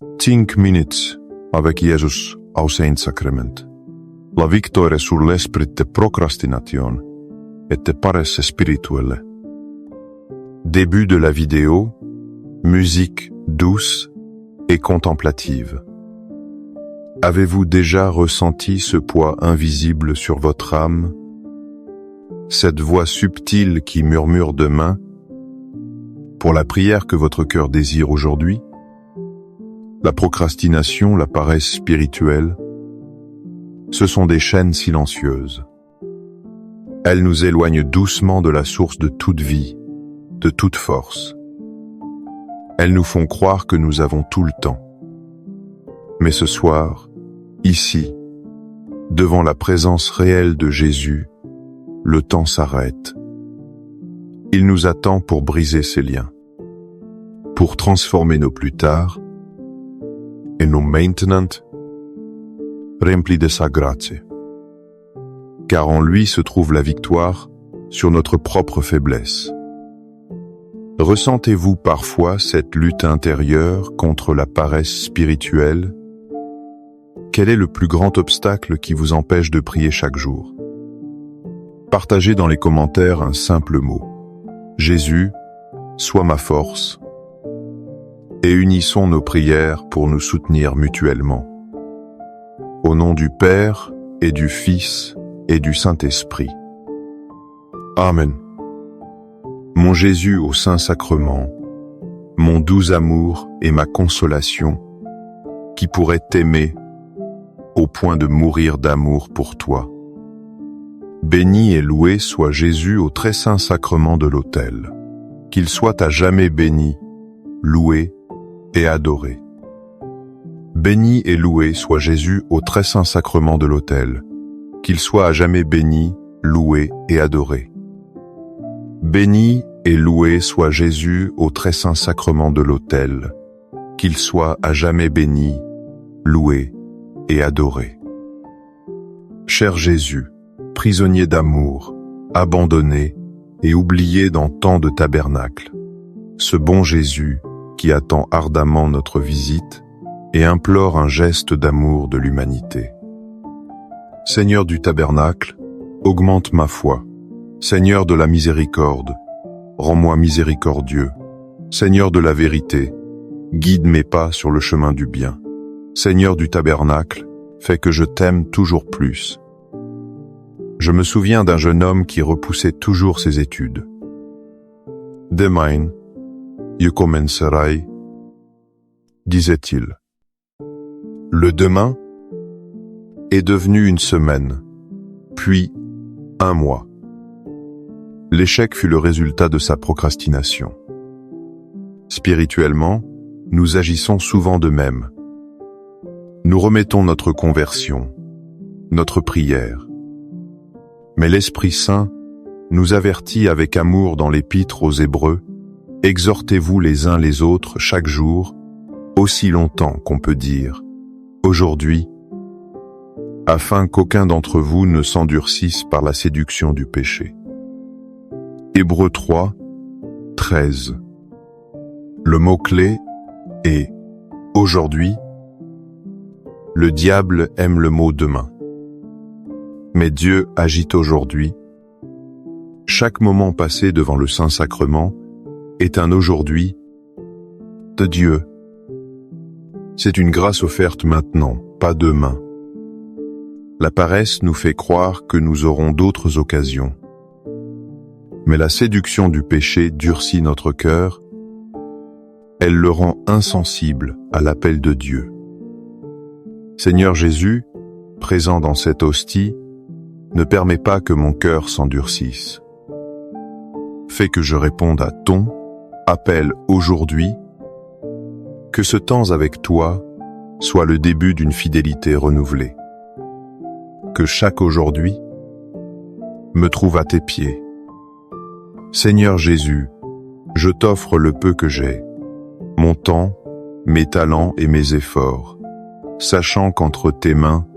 5 minutes avec Jesus au Saint-Sacrement. La victoire sur l'esprit de procrastination et de paresse spirituelle. Début de la vidéo, musique douce et contemplative. Avez-vous déjà ressenti ce poids invisible sur votre âme? Cette voix subtile qui murmure demain, pour la prière que votre cœur désire aujourd'hui? La procrastination, la paresse spirituelle, ce sont des chaînes silencieuses. Elles nous éloignent doucement de la source de toute vie, de toute force. Elles nous font croire que nous avons tout le temps. Mais ce soir, ici, devant la présence réelle de Jésus, le temps s'arrête. Il nous attend pour briser ces liens, pour transformer nos plus tard et nos maintenant remplis de sa grâce. Car en lui se trouve la victoire sur notre propre faiblesse. Ressentez-vous parfois cette lutte intérieure contre la paresse spirituelle? Quel est le plus grand obstacle qui vous empêche de prier chaque jour? Partagez dans les commentaires un simple mot. Jésus, sois ma force. Et unissons nos prières pour nous soutenir mutuellement. Au nom du Père et du Fils et du Saint-Esprit. Amen. Mon Jésus au Saint-Sacrement, mon doux amour et ma consolation, qui pourrait t'aimer au point de mourir d'amour pour toi. Béni et loué soit Jésus au très saint sacrement de l'autel. Qu'il soit à jamais béni, loué et adoré. Béni et loué soit Jésus au très saint sacrement de l'autel. Qu'il soit à jamais béni, loué et adoré. Béni et loué soit Jésus au très saint sacrement de l'autel. Qu'il soit à jamais béni, loué et adoré. Cher Jésus, prisonnier d'amour, abandonné et oublié dans tant de tabernacles, ce bon Jésus qui attend ardemment notre visite et implore un geste d'amour de l'humanité. Seigneur du tabernacle, augmente ma foi. Seigneur de la miséricorde, rends-moi miséricordieux. Seigneur de la vérité, guide mes pas sur le chemin du bien. Seigneur du tabernacle, fais que je t'aime toujours plus. Je me souviens d'un jeune homme qui repoussait toujours ses études. Demain, je commencerai, disait-il. Le demain est devenu une semaine, puis un mois. L'échec fut le résultat de sa procrastination. Spirituellement, nous agissons souvent de même. Nous remettons notre conversion, notre prière. Mais l'Esprit Saint nous avertit avec amour dans l'Épître aux Hébreux, « Exhortez-vous les uns les autres chaque jour, aussi longtemps qu'on peut dire, aujourd'hui, afin qu'aucun d'entre vous ne s'endurcisse par la séduction du péché. » Hébreux 3, 13. Le mot-clé est « aujourd'hui ». Le diable aime le mot « demain ». Mais Dieu agit aujourd'hui. Chaque moment passé devant le Saint-Sacrement est un aujourd'hui de Dieu. C'est une grâce offerte maintenant, pas demain. La paresse nous fait croire que nous aurons d'autres occasions. Mais la séduction du péché durcit notre cœur. Elle le rend insensible à l'appel de Dieu. Seigneur Jésus, présent dans cette hostie, ne permets pas que mon cœur s'endurcisse. Fais que je réponde à ton appel aujourd'hui, que ce temps avec toi soit le début d'une fidélité renouvelée. Que chaque aujourd'hui me trouve à tes pieds. Seigneur Jésus, je t'offre le peu que j'ai, mon temps, mes talents et mes efforts, sachant qu'entre tes mains,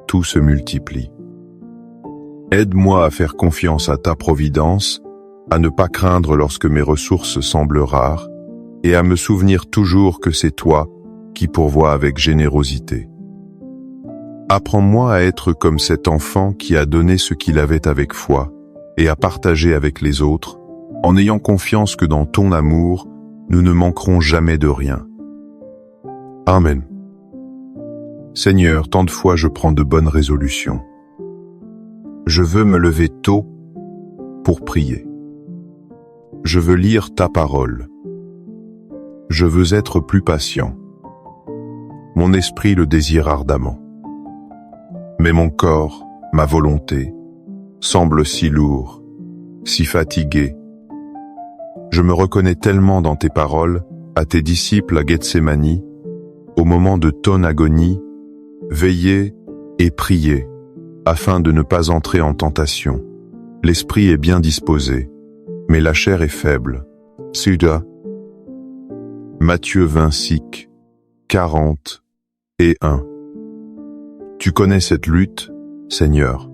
tout se multiplie. Aide-moi à faire confiance à ta providence, à ne pas craindre lorsque mes ressources semblent rares, et à me souvenir toujours que c'est toi qui pourvoit avec générosité. Apprends-moi à être comme cet enfant qui a donné ce qu'il avait avec foi et à partager avec les autres, en ayant confiance que dans ton amour, nous ne manquerons jamais de rien. Amen. Seigneur, tant de fois je prends de bonnes résolutions. Je veux me lever tôt pour prier. Je veux lire ta parole. Je veux être plus patient. Mon esprit le désire ardemment. Mais mon corps, ma volonté, semble si lourd, si fatigué. Je me reconnais tellement dans tes paroles, à tes disciples à Gethsémani, au moment de ton agonie, veillez et priez, afin de ne pas entrer en tentation. L'esprit est bien disposé, mais la chair est faible. Suda. Matthieu 25, 40 et 1. Tu connais cette lutte, Seigneur.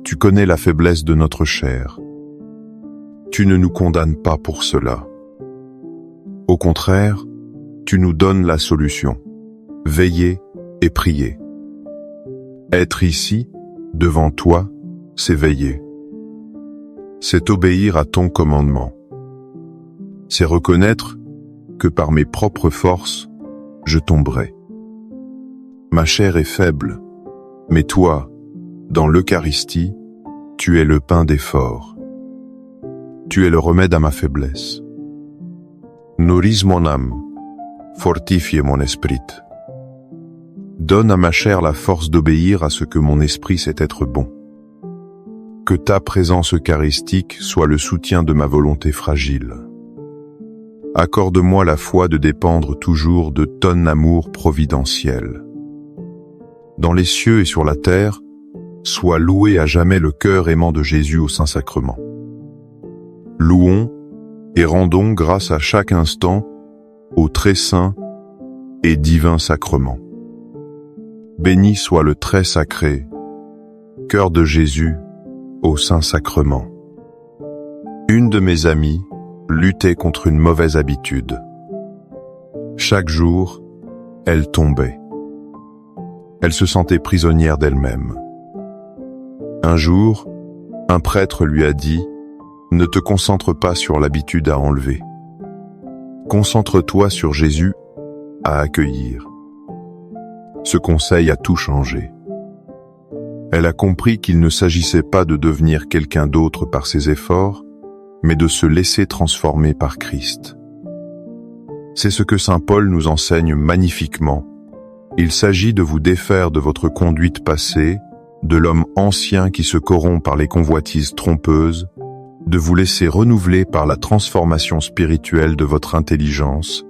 Tu connais la faiblesse de notre chair. Tu ne nous condamnes pas pour cela. Au contraire, tu nous donnes la solution. Veiller et prier. Être ici, devant toi, c'est veiller. C'est obéir à ton commandement. C'est reconnaître que par mes propres forces, je tomberai. Ma chair est faible, mais toi, dans l'Eucharistie, tu es le pain des forts. Tu es le remède à ma faiblesse. Nourris mon âme, fortifie mon esprit. Donne à ma chair la force d'obéir à ce que mon esprit sait être bon. Que ta présence eucharistique soit le soutien de ma volonté fragile. Accorde-moi la foi de dépendre toujours de ton amour providentiel. Dans les cieux et sur la terre, soit loué à jamais le cœur aimant de Jésus au Saint-Sacrement. Louons et rendons grâce à chaque instant au très saint et divin sacrement. Béni soit le très sacré, cœur de Jésus au Saint-Sacrement. Une de mes amies luttait contre une mauvaise habitude. Chaque jour, elle tombait. Elle se sentait prisonnière d'elle-même. Un jour, un prêtre lui a dit « Ne te concentre pas sur l'habitude à enlever. Concentre-toi sur Jésus à accueillir. » Ce conseil a tout changé. Elle a compris qu'il ne s'agissait pas de devenir quelqu'un d'autre par ses efforts, mais de se laisser transformer par Christ. C'est ce que saint Paul nous enseigne magnifiquement. Il s'agit de vous défaire de votre conduite passée, de l'homme ancien qui se corrompt par les convoitises trompeuses, de vous laisser renouveler par la transformation spirituelle de votre intelligence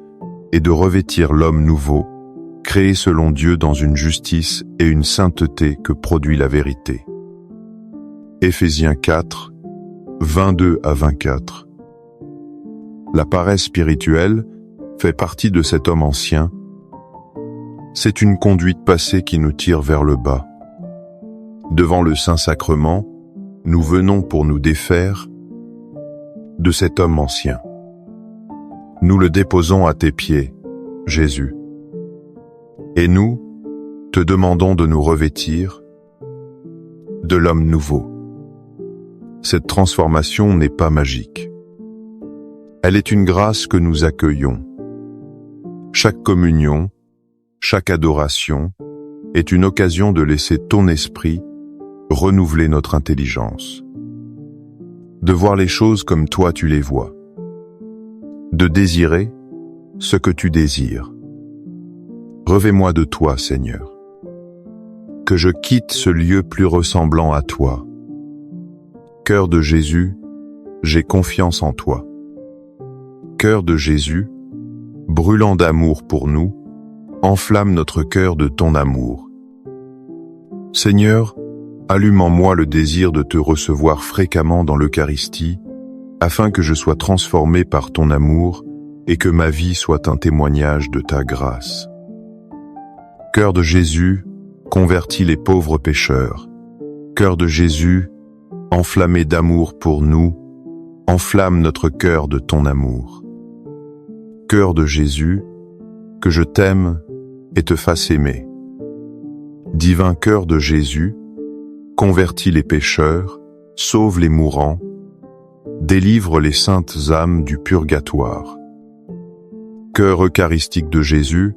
et de revêtir l'homme nouveau, créé selon Dieu dans une justice et une sainteté que produit la vérité. Éphésiens 4, 22 à 24. La paresse spirituelle fait partie de cet homme ancien. C'est une conduite passée qui nous tire vers le bas. Devant le Saint-Sacrement, nous venons pour nous défaire de cet homme ancien. Nous le déposons à tes pieds, Jésus. Et nous, te demandons de nous revêtir de l'homme nouveau. Cette transformation n'est pas magique. Elle est une grâce que nous accueillons. Chaque communion, chaque adoration est une occasion de laisser ton esprit renouveler notre intelligence. De voir les choses comme toi tu les vois. De désirer ce que tu désires. Revêt-moi de toi, Seigneur. Que je quitte ce lieu plus ressemblant à toi. Cœur de Jésus, j'ai confiance en toi. Cœur de Jésus, brûlant d'amour pour nous, enflamme notre cœur de ton amour. Seigneur, allume en moi le désir de te recevoir fréquemment dans l'Eucharistie, afin que je sois transformé par ton amour et que ma vie soit un témoignage de ta grâce. Cœur de Jésus, convertis les pauvres pécheurs. Cœur de Jésus, enflammé d'amour pour nous, enflamme notre cœur de ton amour. Cœur de Jésus, que je t'aime et te fasse aimer. Divin cœur de Jésus, convertis les pécheurs, sauve les mourants, délivre les saintes âmes du purgatoire. Cœur eucharistique de Jésus,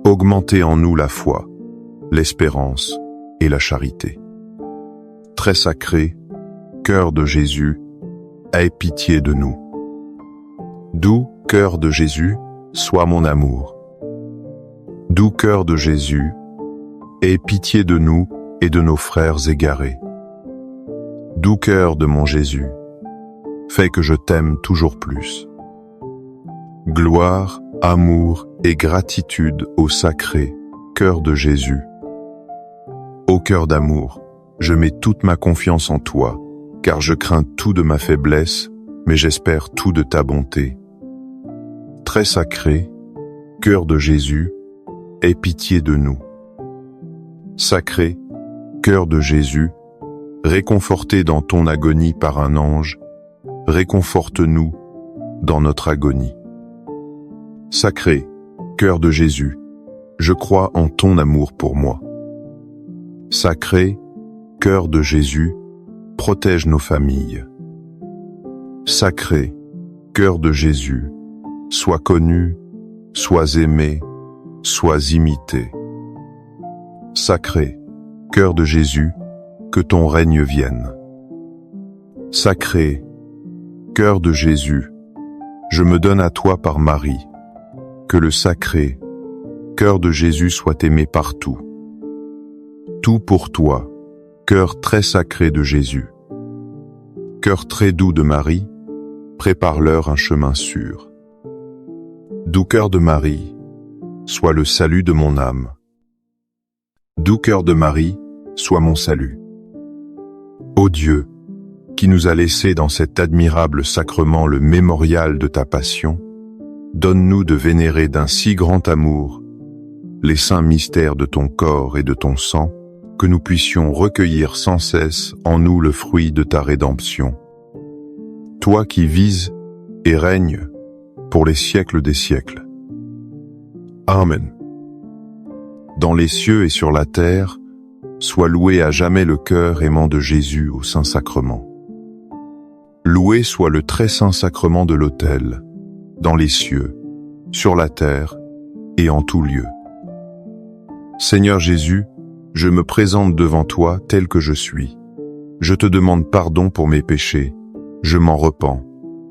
augmentez en nous la foi, l'espérance et la charité. Très sacré, cœur de Jésus, aie pitié de nous. Doux cœur de Jésus, sois mon amour. Doux cœur de Jésus, aie pitié de nous et de nos frères égarés. Doux cœur de mon Jésus, fais que je t'aime toujours plus. Gloire, amour et gratitude au sacré cœur de Jésus. Ô cœur d'amour, je mets toute ma confiance en toi, car je crains tout de ma faiblesse, mais j'espère tout de ta bonté. Très sacré, cœur de Jésus, aie pitié de nous. Sacré, cœur de Jésus, réconforté dans ton agonie par un ange, réconforte-nous dans notre agonie. Sacré, cœur de Jésus, je crois en ton amour pour moi. Sacré, cœur de Jésus, protège nos familles. Sacré, cœur de Jésus, sois connu, sois aimé, sois imité. Sacré, cœur de Jésus, que ton règne vienne. Sacré, cœur de Jésus, je me donne à toi par Marie. Que le sacré, cœur de Jésus soit aimé partout. Tout pour toi, cœur très sacré de Jésus. Cœur très doux de Marie, prépare-leur un chemin sûr. Doux cœur de Marie, sois le salut de mon âme. Doux cœur de Marie, sois mon salut. Ô Dieu, qui nous a laissé dans cet admirable sacrement le mémorial de ta passion, donne-nous de vénérer d'un si grand amour les saints mystères de ton corps et de ton sang, que nous puissions recueillir sans cesse en nous le fruit de ta rédemption. Toi qui vises et règnes pour les siècles des siècles. Amen. Dans les cieux et sur la terre, soit loué à jamais le cœur aimant de Jésus au Saint-Sacrement. Loué soit le très saint sacrement de l'autel, dans les cieux, sur la terre et en tout lieu. Seigneur Jésus, je me présente devant toi tel que je suis. Je te demande pardon pour mes péchés, je m'en repens,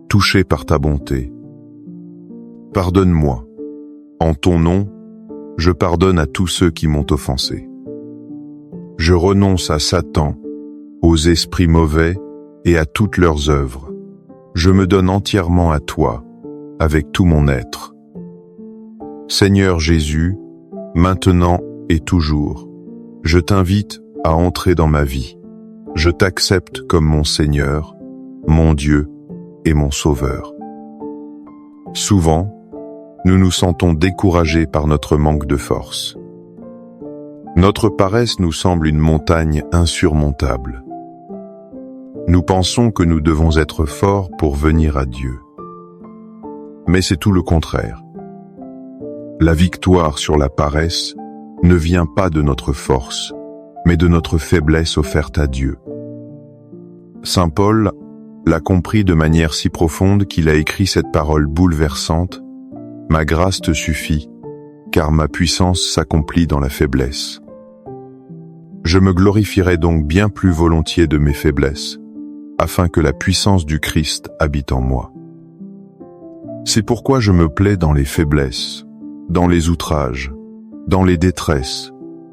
touché par ta bonté. Pardonne-moi. En ton nom, je pardonne à tous ceux qui m'ont offensé. Je renonce à Satan, aux esprits mauvais et à toutes leurs œuvres. Je me donne entièrement à toi, avec tout mon être. Seigneur Jésus, maintenant et toujours, je t'invite à entrer dans ma vie. Je t'accepte comme mon Seigneur, mon Dieu et mon Sauveur. Souvent, nous nous sentons découragés par notre manque de force. Notre paresse nous semble une montagne insurmontable. Nous pensons que nous devons être forts pour venir à Dieu. Mais c'est tout le contraire. La victoire sur la paresse ne vient pas de notre force, mais de notre faiblesse offerte à Dieu. Saint Paul l'a compris de manière si profonde qu'il a écrit cette parole bouleversante: « Ma grâce te suffit, car ma puissance s'accomplit dans la faiblesse. » Je me glorifierai donc bien plus volontiers de mes faiblesses, afin que la puissance du Christ habite en moi. C'est pourquoi je me plais dans les faiblesses, dans les outrages, dans les détresses,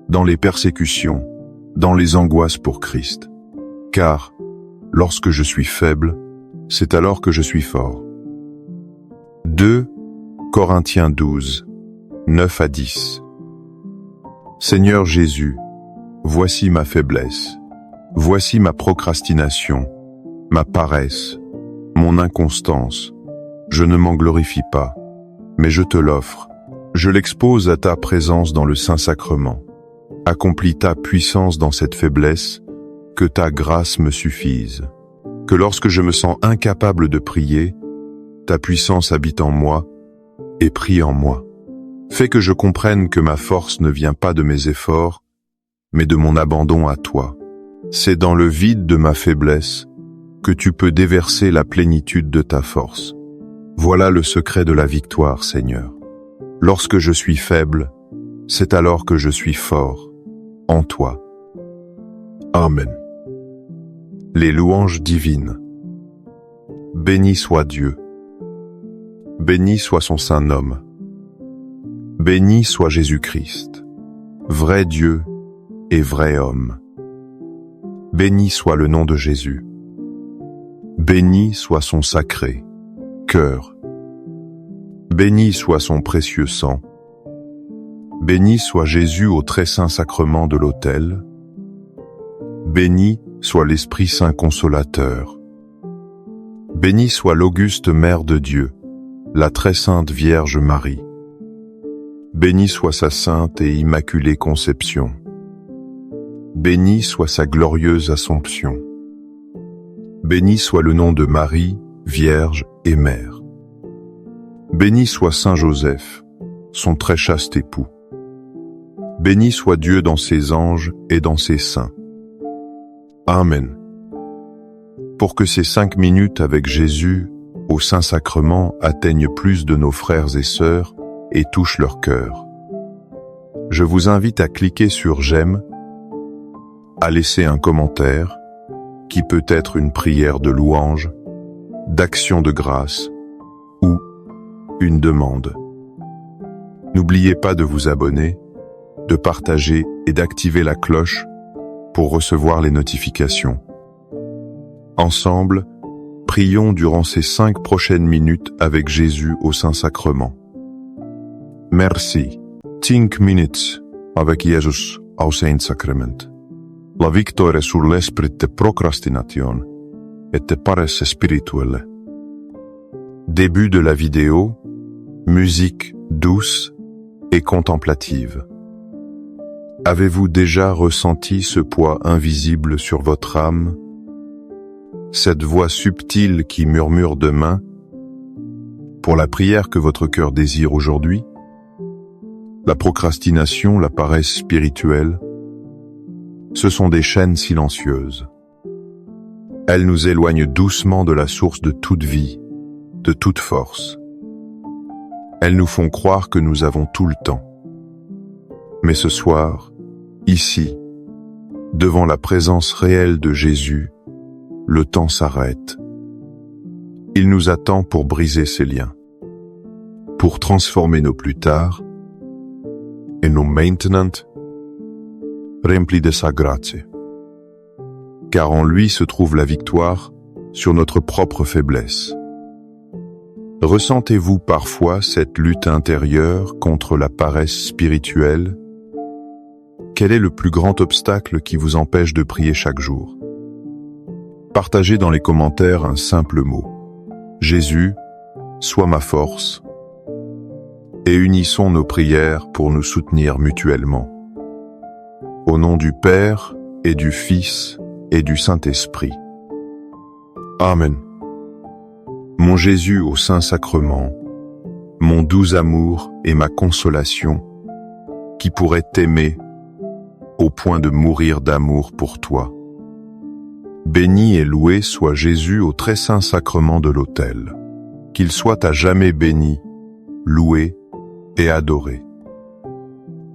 dans les persécutions, dans les angoisses pour Christ. Car, lorsque je suis faible, c'est alors que je suis fort. 2 Corinthiens 12, 9 à 10. Seigneur Jésus, voici ma faiblesse, voici ma procrastination, ma paresse, mon inconstance. Je ne m'en glorifie pas, mais je te l'offre. Je l'expose à ta présence dans le Saint-Sacrement. Accomplis ta puissance dans cette faiblesse, que ta grâce me suffise. Que lorsque je me sens incapable de prier, ta puissance habite en moi et prie en moi. Fais que je comprenne que ma force ne vient pas de mes efforts, mais de mon abandon à toi. C'est dans le vide de ma faiblesse que tu peux déverser la plénitude de ta force. Voilà le secret de la victoire, Seigneur. Lorsque je suis faible, c'est alors que je suis fort en toi. Amen. Les louanges divines. Béni soit Dieu. Béni soit son saint nom. Béni soit Jésus-Christ, vrai Dieu et vrai homme. Béni soit le nom de Jésus. Béni soit son sacré cœur. Béni soit son précieux sang. Béni soit Jésus au très saint sacrement de l'autel. Béni soit l'Esprit Saint consolateur. Béni soit l'auguste Mère de Dieu, la très sainte Vierge Marie. Béni soit sa sainte et immaculée conception. Béni soit sa glorieuse Assomption. Béni soit le nom de Marie, Vierge et Mère. Béni soit Saint Joseph, son très chaste époux. Béni soit Dieu dans ses anges et dans ses saints. Amen. Pour que ces 5 minutes avec Jésus au Saint-Sacrement atteignent plus de nos frères et sœurs et touchent leur cœur, je vous invite à cliquer sur j'aime, à laisser un commentaire, qui peut être une prière de louange, d'action de grâce ou une demande. N'oubliez pas de vous abonner, de partager et d'activer la cloche pour recevoir les notifications. Ensemble, prions durant ces 5 prochaines minutes avec Jésus au Saint-Sacrement. Merci. 5 minutes avec Jésus au Saint-Sacrement. La victoire sur l'esprit de procrastination et de paresse spirituelle. Début de la vidéo, musique douce et contemplative. Avez-vous déjà ressenti ce poids invisible sur votre âme? Cette voix subtile qui murmure demain pour la prière que votre cœur désire aujourd'hui? La procrastination, la paresse spirituelle, ce sont des chaînes silencieuses. Elles nous éloignent doucement de la source de toute vie, de toute force. Elles nous font croire que nous avons tout le temps. Mais ce soir, ici, devant la présence réelle de Jésus, le temps s'arrête. Il nous attend pour briser ces liens, pour transformer nos plus tard et nos maintenant remplis de sa grâce. Car en lui se trouve la victoire sur notre propre faiblesse. Ressentez-vous parfois cette lutte intérieure contre la paresse spirituelle? Quel est le plus grand obstacle qui vous empêche de prier chaque jour? Partagez dans les commentaires un simple mot. Jésus, sois ma force. Et unissons nos prières pour nous soutenir mutuellement. Au nom du Père et du Fils et du Saint-Esprit. Amen. Mon Jésus au Saint-Sacrement, mon doux amour et ma consolation, qui pourrait t'aimer au point de mourir d'amour pour toi. Béni et loué soit Jésus au très saint sacrement de l'autel. Qu'il soit à jamais béni, loué et adoré.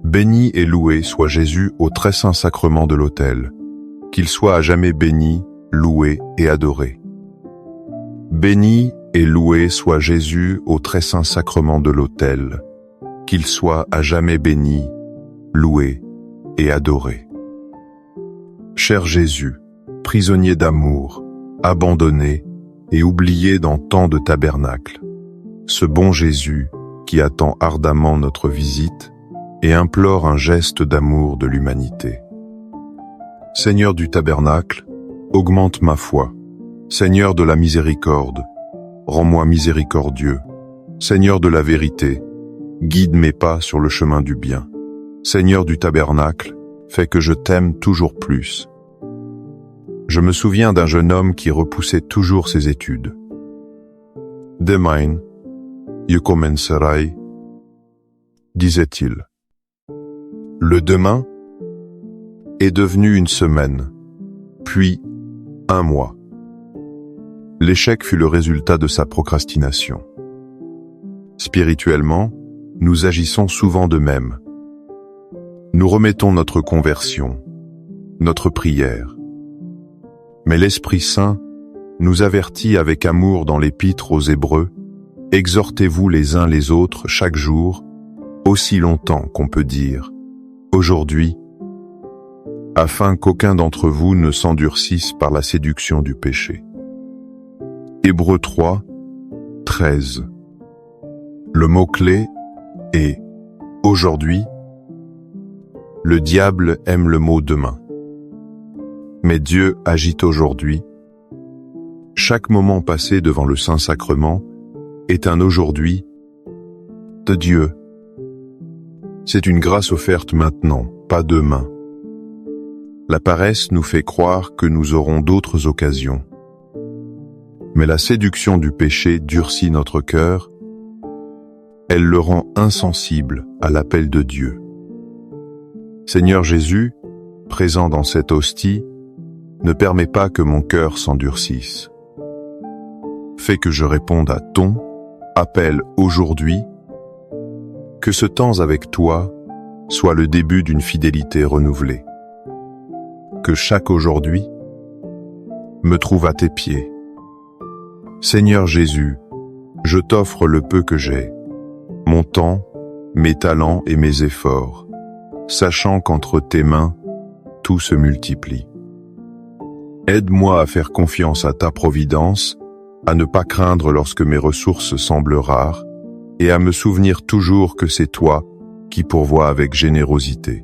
Béni et loué soit Jésus au très saint sacrement de l'autel. Qu'il soit à jamais béni, loué et adoré. Béni et loué soit Jésus au très saint sacrement de l'autel. Qu'il soit à jamais béni, loué et adoré. Cher Jésus, prisonnier d'amour, abandonné et oublié dans tant de tabernacles, ce bon Jésus qui attend ardemment notre visite et implore un geste d'amour de l'humanité. Seigneur du tabernacle, augmente ma foi. Seigneur de la miséricorde, rends-moi miséricordieux. Seigneur de la vérité, guide mes pas sur le chemin du bien. Seigneur du tabernacle, fais que je t'aime toujours plus. Je me souviens d'un jeune homme qui repoussait toujours ses études. Demain, je commencerai disait-il. Le demain est devenu une semaine, puis un mois. L'échec fut le résultat de sa procrastination. Spirituellement, nous agissons souvent de même. Nous remettons notre conversion, notre prière. Mais l'Esprit Saint nous avertit avec amour dans l'Épître aux Hébreux, « Exhortez-vous les uns les autres chaque jour, aussi longtemps qu'on peut dire, aujourd'hui, afin qu'aucun d'entre vous ne s'endurcisse par la séduction du péché. » Hébreux 3, 13. Le mot-clé est « aujourd'hui ». Le diable aime le mot « demain ». Mais Dieu agit aujourd'hui. Chaque moment passé devant le Saint-Sacrement est un aujourd'hui de Dieu. C'est une grâce offerte maintenant, pas demain. La paresse nous fait croire que nous aurons d'autres occasions. Mais la séduction du péché durcit notre cœur. Elle le rend insensible à l'appel de Dieu. Seigneur Jésus, présent dans cette hostie, ne permets pas que mon cœur s'endurcisse. Fais que je réponde à ton appel aujourd'hui, que ce temps avec toi soit le début d'une fidélité renouvelée. Que chaque aujourd'hui me trouve à tes pieds. Seigneur Jésus, je t'offre le peu que j'ai, mon temps, mes talents et mes efforts, sachant qu'entre tes mains, tout se multiplie. Aide-moi à faire confiance à ta providence, à ne pas craindre lorsque mes ressources semblent rares, et à me souvenir toujours que c'est toi qui pourvois avec générosité.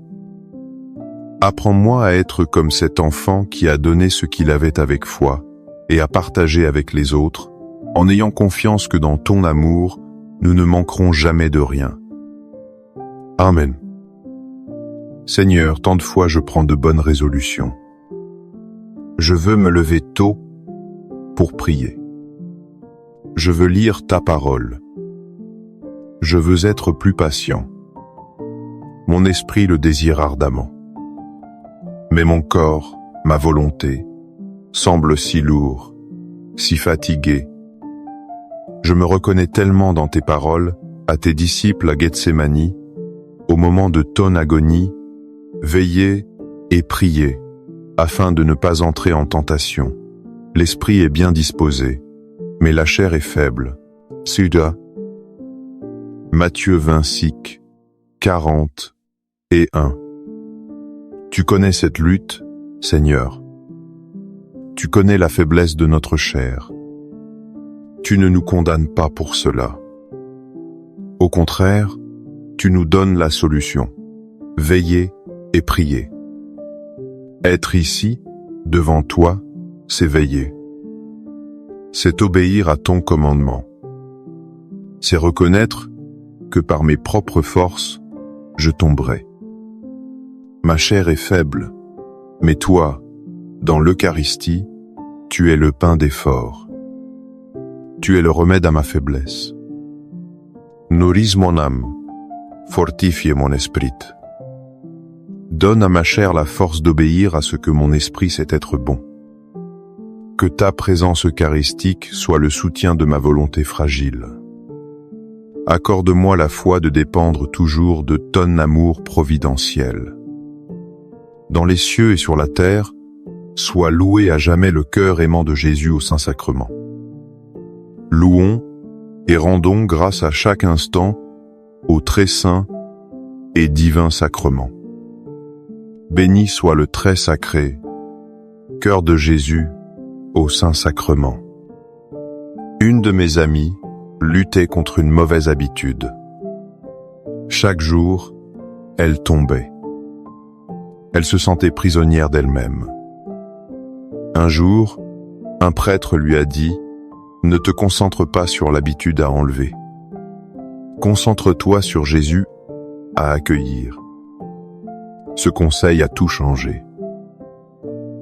Apprends-moi à être comme cet enfant qui a donné ce qu'il avait avec foi, et à partager avec les autres, en ayant confiance que dans ton amour, nous ne manquerons jamais de rien. Amen. Seigneur, tant de fois je prends de bonnes résolutions. Je veux me lever tôt pour prier. Je veux lire ta parole. Je veux être plus patient. Mon esprit le désire ardemment. Mais mon corps, ma volonté, semble si lourd, si fatigué. Je me reconnais tellement dans tes paroles, à tes disciples à Gethsémani, au moment de ton agonie, veillez et priez, afin de ne pas entrer en tentation. L'esprit est bien disposé, mais la chair est faible. Suda. Matthieu 26, 40 et 1. Tu connais cette lutte, Seigneur. Tu connais la faiblesse de notre chair. Tu ne nous condamnes pas pour cela. Au contraire, tu nous donnes la solution. Veiller et prier. Être ici, devant toi, c'est veiller. C'est obéir à ton commandement. C'est reconnaître que par mes propres forces, je tomberai. Ma chair est faible, mais toi, dans l'Eucharistie, tu es le pain des forts. Tu es le remède à ma faiblesse. Nourris mon âme, fortifie mon esprit. Donne à ma chair la force d'obéir à ce que mon esprit sait être bon. Que ta présence eucharistique soit le soutien de ma volonté fragile. Accorde-moi la foi de dépendre toujours de ton amour providentiel. Dans les cieux et sur la terre, soit loué à jamais le cœur aimant de Jésus au Saint-Sacrement. Louons et rendons grâce à chaque instant au très saint et divin sacrement. Béni soit le très sacré, cœur de Jésus au Saint-Sacrement. Une de mes amies luttait contre une mauvaise habitude. Chaque jour, elle tombait. Elle se sentait prisonnière d'elle-même. Un jour, un prêtre lui a dit « Ne te concentre pas sur l'habitude à enlever. Concentre-toi sur Jésus à accueillir. » Ce conseil a tout changé.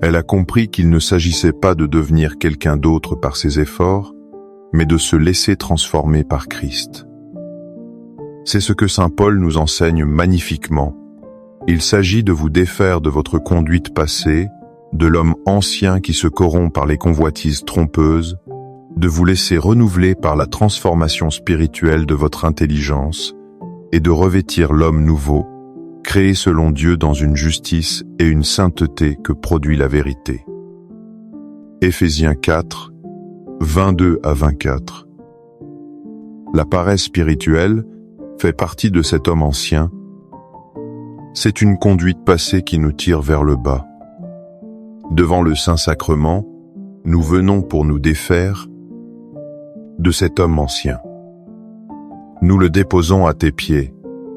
Elle a compris qu'il ne s'agissait pas de devenir quelqu'un d'autre par ses efforts, mais de se laisser transformer par Christ. C'est ce que saint Paul nous enseigne magnifiquement. Il s'agit de vous défaire de votre conduite passée, de l'homme ancien qui se corrompt par les convoitises trompeuses, de vous laisser renouveler par la transformation spirituelle de votre intelligence et de revêtir l'homme nouveau, créé selon Dieu dans une justice et une sainteté que produit la vérité. Éphésiens 4, 22 à 24. La paresse spirituelle fait partie de cet homme ancien. C'est une conduite passée qui nous tire vers le bas. Devant le Saint-Sacrement, nous venons pour nous défaire de cet homme ancien. Nous le déposons à tes pieds,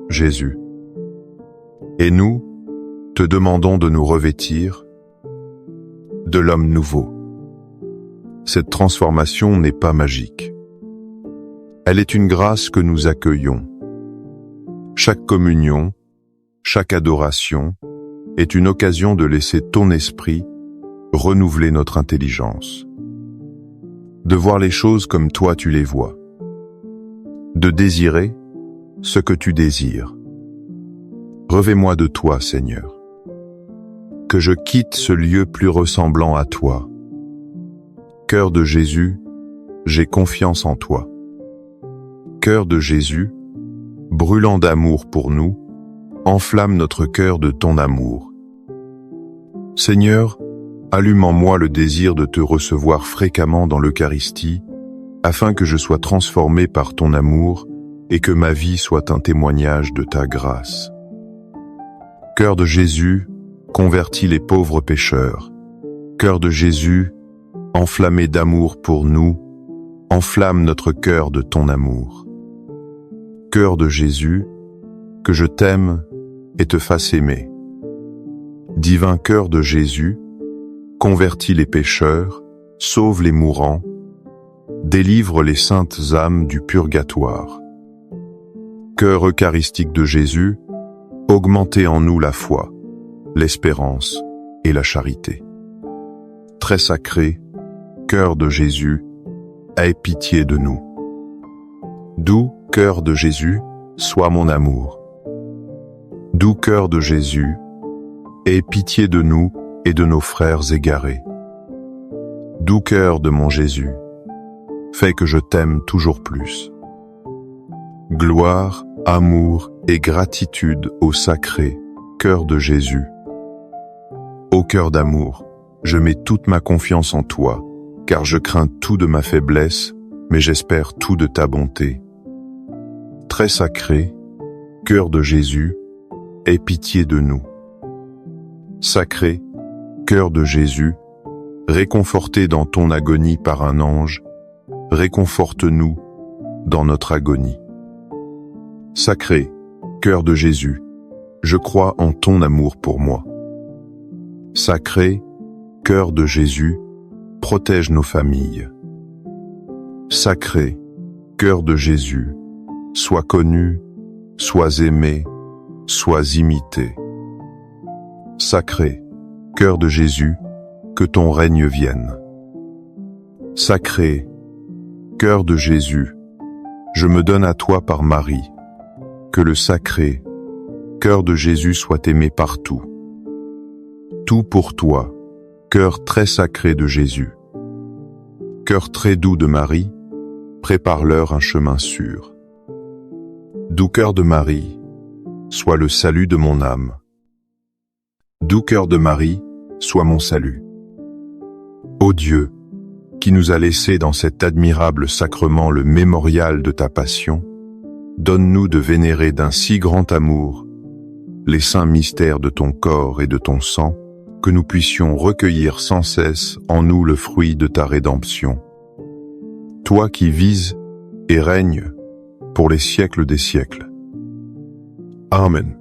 Jésus. Et nous, te demandons de nous revêtir de l'homme nouveau. Cette transformation n'est pas magique. Elle est une grâce que nous accueillons. Chaque communion, chaque adoration est une occasion de laisser ton esprit renouveler notre intelligence. De voir les choses comme toi tu les vois. De désirer ce que tu désires. Revêt-moi de toi, Seigneur. Que je quitte ce lieu plus ressemblant à toi. Cœur de Jésus, j'ai confiance en toi. Cœur de Jésus, brûlant d'amour pour nous, enflamme notre cœur de ton amour. Seigneur, allume en moi le désir de te recevoir fréquemment dans l'Eucharistie, afin que je sois transformé par ton amour et que ma vie soit un témoignage de ta grâce. Cœur de Jésus, convertis les pauvres pécheurs. Cœur de Jésus, enflammé d'amour pour nous, enflamme notre cœur de ton amour. Cœur de Jésus, que je t'aime et te fasse aimer. Divin cœur de Jésus, convertis les pécheurs, sauve les mourants, délivre les saintes âmes du purgatoire. Cœur eucharistique de Jésus, augmentez en nous la foi, l'espérance et la charité. Très sacré, cœur de Jésus, aie pitié de nous. Doux cœur de Jésus, sois mon amour. Doux cœur de Jésus, aie pitié de nous et de nos frères égarés. Doux cœur de mon Jésus, fais que je t'aime toujours plus. Gloire, amour et gratitude au sacré cœur de Jésus. Ô cœur d'amour, je mets toute ma confiance en toi, car je crains tout de ma faiblesse, mais j'espère tout de ta bonté. Très sacré, cœur de Jésus, aie pitié de nous. Sacré, cœur de Jésus, réconforté dans ton agonie par un ange, réconforte-nous dans notre agonie. Sacré, cœur de Jésus, je crois en ton amour pour moi. Sacré, cœur de Jésus, protège nos familles. Sacré, cœur de Jésus, sois connu, sois aimé, sois imité. Sacré, cœur de Jésus, que ton règne vienne. Sacré, cœur de Jésus, je me donne à toi par Marie. Que le sacré cœur de Jésus soit aimé partout. Tout pour toi, cœur très sacré de Jésus. Cœur très doux de Marie, prépare-leur un chemin sûr. Doux cœur de Marie, sois le salut de mon âme. Doux cœur de Marie, sois mon salut. Ô Dieu, qui nous a laissé dans cet admirable sacrement le mémorial de ta passion, donne-nous de vénérer d'un si grand amour les saints mystères de ton corps et de ton sang, que nous puissions recueillir sans cesse en nous le fruit de ta rédemption. Toi qui vises et règnes pour les siècles des siècles. Amen.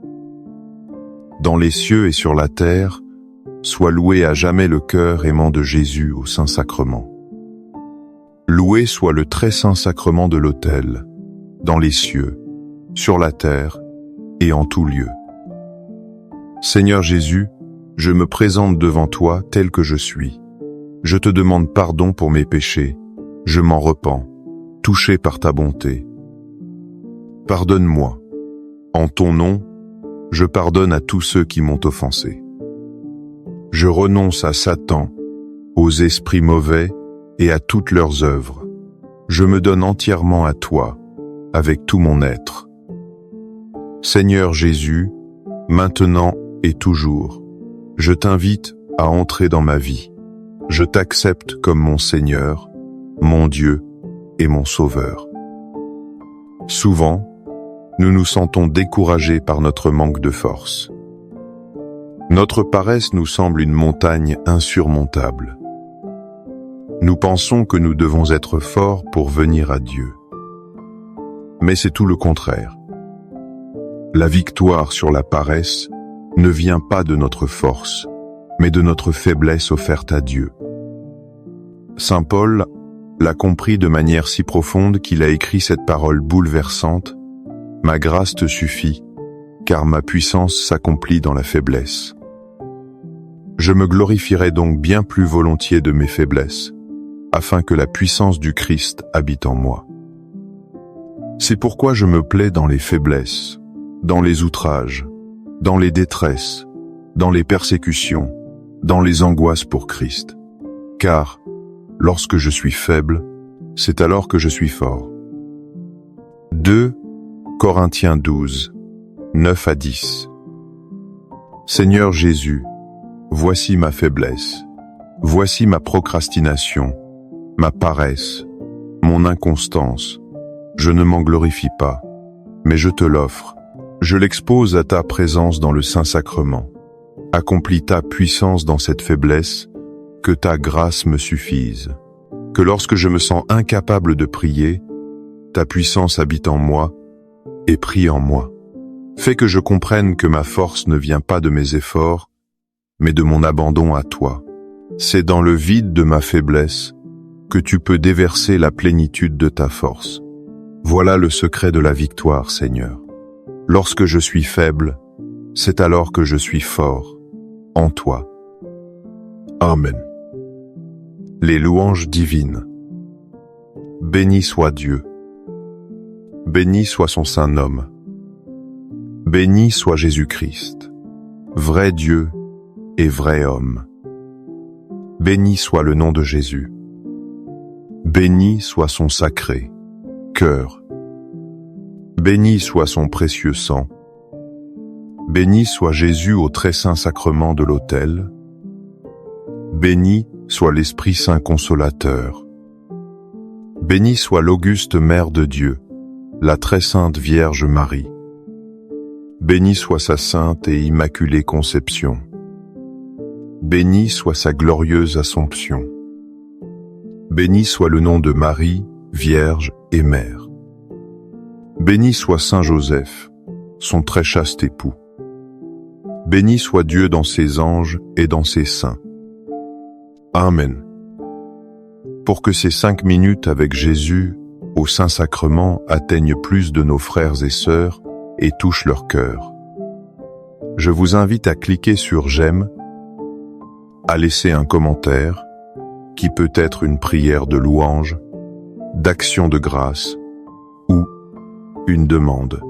Dans les cieux et sur la terre, soit loué à jamais le cœur aimant de Jésus au Saint-Sacrement. Loué soit le très saint sacrement de l'autel, dans les cieux, sur la terre et en tout lieu. Seigneur Jésus, je me présente devant toi tel que je suis. Je te demande pardon pour mes péchés, je m'en repens, touché par ta bonté. Pardonne-moi, En ton nom, je pardonne à tous ceux qui m'ont offensé. Je renonce à Satan, aux esprits mauvais et à toutes leurs œuvres. Je me donne entièrement à toi, avec tout mon être. Seigneur Jésus, maintenant et toujours, je t'invite à entrer dans ma vie. Je t'accepte comme mon Seigneur, mon Dieu et mon Sauveur. Souvent, nous nous sentons découragés par notre manque de force. Notre paresse nous semble une montagne insurmontable. Nous pensons que nous devons être forts pour venir à Dieu. Mais c'est tout le contraire. La victoire sur la paresse ne vient pas de notre force, mais de notre faiblesse offerte à Dieu. Saint Paul l'a compris de manière si profonde qu'il a écrit cette parole bouleversante: « Ma grâce te suffit, car ma puissance s'accomplit dans la faiblesse. » Je me glorifierai donc bien plus volontiers de mes faiblesses, afin que la puissance du Christ habite en moi. C'est pourquoi je me plais dans les faiblesses, dans les outrages, dans les détresses, dans les persécutions, dans les angoisses pour Christ. Car, lorsque je suis faible, c'est alors que je suis fort. 2 Corinthiens 12, 9 à 10. Seigneur Jésus, voici ma faiblesse, voici ma procrastination, ma paresse, mon inconstance. Je ne m'en glorifie pas, mais je te l'offre. Je l'expose à ta présence dans le Saint-Sacrement. Accomplis ta puissance dans cette faiblesse, que ta grâce me suffise. Que lorsque je me sens incapable de prier, ta puissance habite en moi et prie en moi. Fais que je comprenne que ma force ne vient pas de mes efforts, mais de mon abandon à toi. C'est dans le vide de ma faiblesse que tu peux déverser la plénitude de ta force. Voilà le secret de la victoire, Seigneur. Lorsque je suis faible, c'est alors que je suis fort, en toi. Amen. Les louanges divines. Béni soit Dieu. Béni soit son saint nom. Béni soit Jésus-Christ, vrai Dieu et vrai homme. Béni soit le nom de Jésus. Béni soit son sacré cœur. Béni soit son précieux sang. Béni soit Jésus au très saint sacrement de l'autel. Béni soit l'Esprit Saint consolateur. Béni soit l'auguste Mère de Dieu, la très sainte Vierge Marie. Béni soit sa sainte et immaculée conception. Béni soit sa glorieuse Assomption. Béni soit le nom de Marie, Vierge et Mère. Béni soit Saint Joseph, son très chaste époux. Béni soit Dieu dans ses anges et dans ses saints. Amen. Pour que ces 5 minutes avec Jésus au Saint-Sacrement atteignent plus de nos frères et sœurs et touchent leur cœur, je vous invite à cliquer sur j'aime, à laisser un commentaire, qui peut être une prière de louange, d'action de grâce ou une demande.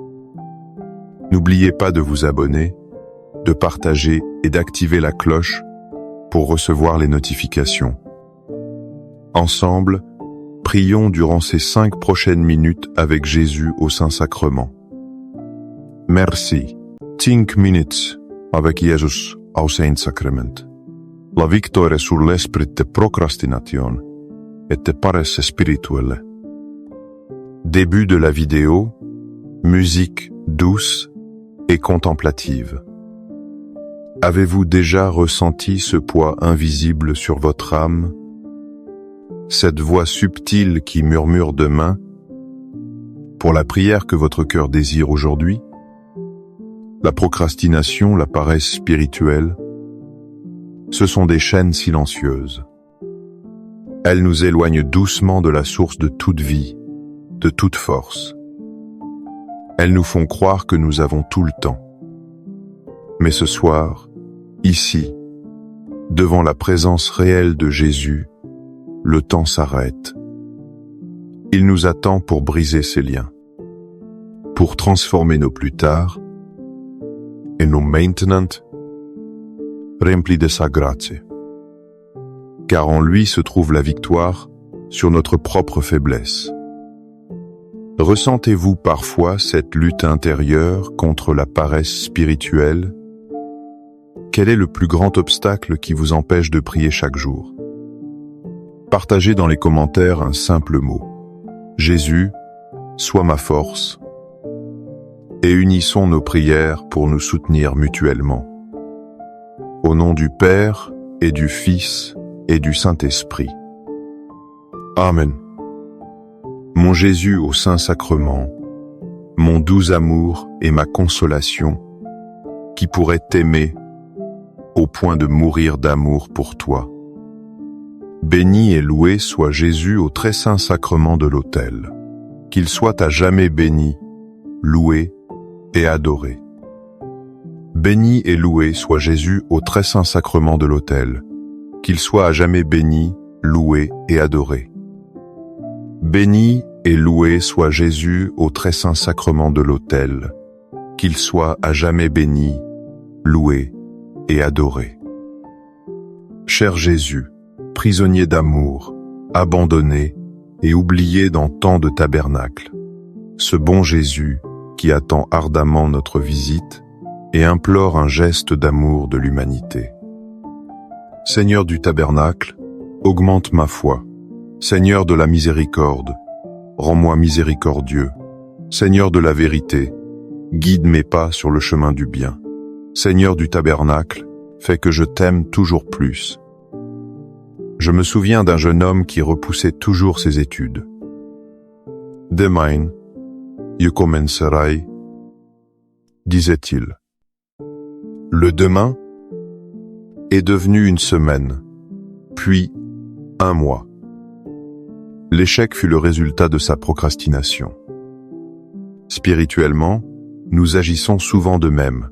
N'oubliez pas de vous abonner, de partager et d'activer la cloche pour recevoir les notifications. Ensemble, prions durant ces 5 prochaines minutes avec Jésus au Saint-Sacrement. Merci. 5 minutes avec Jésus au Saint-Sacrement. La victoire sur l'esprit de procrastination et de paresse spirituelle. Début de la vidéo, musique douce et contemplative. Avez-vous déjà ressenti ce poids invisible sur votre âme? Cette voix subtile qui murmure demain, pour la prière que votre cœur désire aujourd'hui? La procrastination, la paresse spirituelle, ce sont des chaînes silencieuses. Elles nous éloignent doucement de la source de toute vie, de toute force. Elles nous font croire que nous avons tout le temps. Mais ce soir, ici, devant la présence réelle de Jésus, le temps s'arrête. Il nous attend pour briser ces liens, pour transformer nos plus tard et nos maintenant remplis de sa grâce. Car en lui se trouve la victoire sur notre propre faiblesse. Ressentez-vous parfois cette lutte intérieure contre la paresse spirituelle? Quel est le plus grand obstacle qui vous empêche de prier chaque jour? Partagez dans les commentaires un simple mot. Jésus, sois ma force. Et unissons nos prières pour nous soutenir mutuellement. Au nom du Père et du Fils et du Saint-Esprit. Amen. Mon Jésus au Saint-Sacrement, mon doux amour et ma consolation, qui pourrait t'aimer au point de mourir d'amour pour toi. Béni et loué soit Jésus au très saint sacrement de l'autel. Qu'il soit à jamais béni, loué et adoré. Béni et loué soit Jésus au très saint sacrement de l'autel. Qu'il soit à jamais béni, loué et adoré. Béni et loué soit Jésus au très saint sacrement de l'autel. Qu'il soit à jamais béni, loué et adoré. Cher Jésus, prisonnier d'amour, abandonné et oublié dans tant de tabernacles, ce bon Jésus qui attend ardemment notre visite et implore un geste d'amour de l'humanité. Seigneur du tabernacle, augmente ma foi. Seigneur de la miséricorde, rends-moi miséricordieux. Seigneur de la vérité, guide mes pas sur le chemin du bien. Seigneur du tabernacle, fais que je t'aime toujours plus. Je me souviens d'un jeune homme qui repoussait toujours ses études. Demain, je commencerai, disait-il. Le demain est devenu une semaine, puis un mois. L'échec fut le résultat de sa procrastination. Spirituellement, nous agissons souvent de même.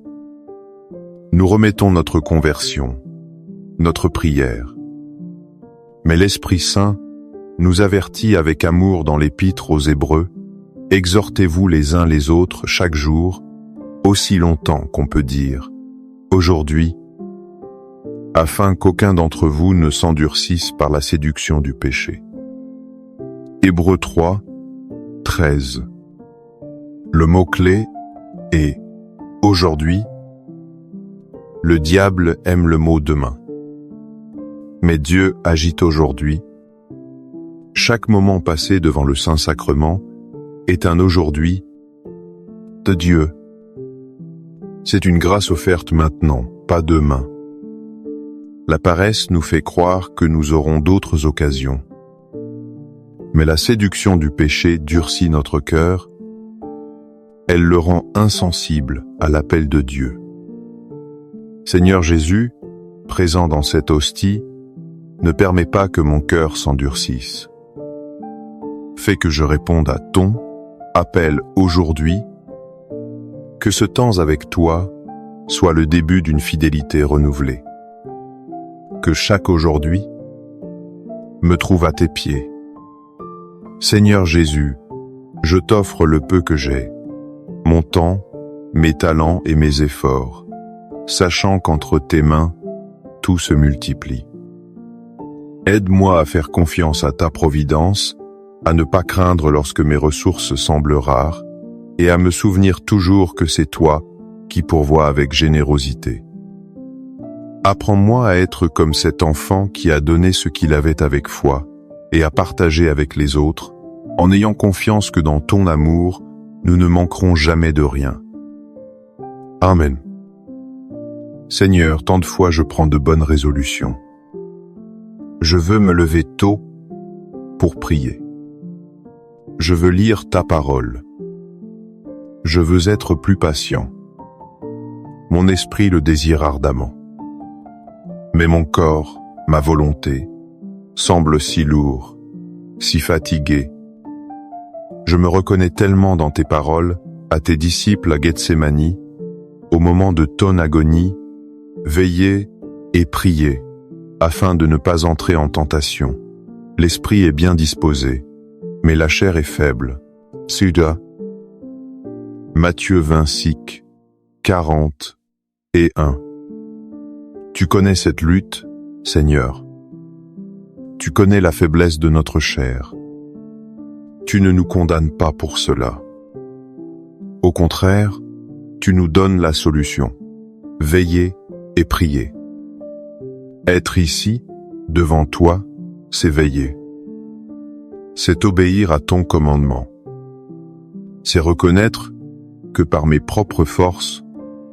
Nous remettons notre conversion, notre prière. Mais l'Esprit Saint nous avertit avec amour dans l'Épître aux Hébreux, « Exhortez-vous les uns les autres chaque jour, aussi longtemps qu'on peut dire, aujourd'hui, afin qu'aucun d'entre vous ne s'endurcisse par la séduction du péché. » Hébreux 3, 13. Le mot-clé est « aujourd'hui ». Le diable aime le mot « demain ». Mais Dieu agit aujourd'hui. Chaque moment passé devant le Saint-Sacrement est un aujourd'hui de Dieu. C'est une grâce offerte maintenant, pas demain. La paresse nous fait croire que nous aurons d'autres occasions. Mais la séduction du péché durcit notre cœur. Elle le rend insensible à l'appel de Dieu. Seigneur Jésus, présent dans cette hostie, ne permets pas que mon cœur s'endurcisse. Fais que je réponde à ton appel aujourd'hui, que ce temps avec toi soit le début d'une fidélité renouvelée. Que chaque aujourd'hui me trouve à tes pieds. Seigneur Jésus, je t'offre le peu que j'ai, mon temps, mes talents et mes efforts, sachant qu'entre tes mains, tout se multiplie. Aide-moi à faire confiance à ta providence, à ne pas craindre lorsque mes ressources semblent rares, et à me souvenir toujours que c'est toi qui pourvois avec générosité. Apprends-moi à être comme cet enfant qui a donné ce qu'il avait avec foi, et à partager avec les autres, en ayant confiance que dans ton amour, nous ne manquerons jamais de rien. Amen. Seigneur, tant de fois je prends de bonnes résolutions. Je veux me lever tôt pour prier. Je veux lire ta parole. Je veux être plus patient. Mon esprit le désire ardemment. Mais mon corps, ma volonté, semble si lourd, si fatigué. Je me reconnais tellement dans tes paroles, à tes disciples à Gethsémani, au moment de ton agonie, veillez et priez, afin de ne pas entrer en tentation. L'esprit est bien disposé, mais la chair est faible. Suda. Matthieu 25, 40 et 1. Tu connais cette lutte, Seigneur. Tu connais la faiblesse de notre chair. Tu ne nous condamnes pas pour cela. Au contraire, tu nous donnes la solution. Veiller et prier. Être ici, devant toi, c'est veiller. C'est obéir à ton commandement. C'est reconnaître que par mes propres forces,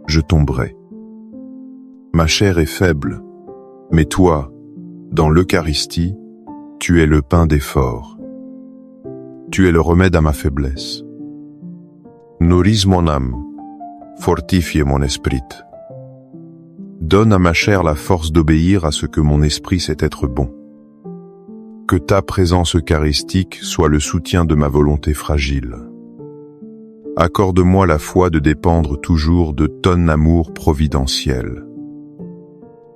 je tomberai. Ma chair est faible, mais toi, dans l'Eucharistie, tu es le pain des forts. Tu es le remède à ma faiblesse. Nourris mon âme, fortifie mon esprit. Donne à ma chair la force d'obéir à ce que mon esprit sait être bon. Que ta présence eucharistique soit le soutien de ma volonté fragile. Accorde-moi la foi de dépendre toujours de ton amour providentiel.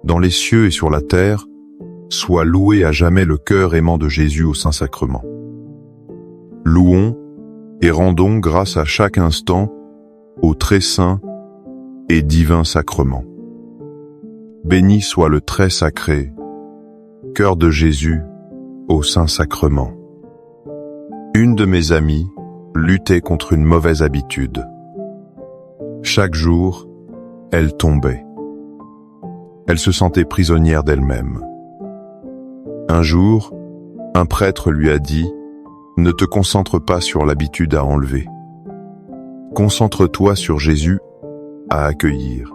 Dans les cieux et sur la terre, sois loué à jamais le cœur aimant de Jésus au Saint-Sacrement. Louons et rendons grâce à chaque instant au très saint et divin sacrement. Béni soit le très sacré, cœur de Jésus au Saint-Sacrement. Une de mes amies luttait contre une mauvaise habitude. Chaque jour, elle tombait. Elle se sentait prisonnière d'elle-même. Un jour, un prêtre lui a dit « Ne te concentre pas sur l'habitude à enlever. Concentre-toi sur Jésus à accueillir. »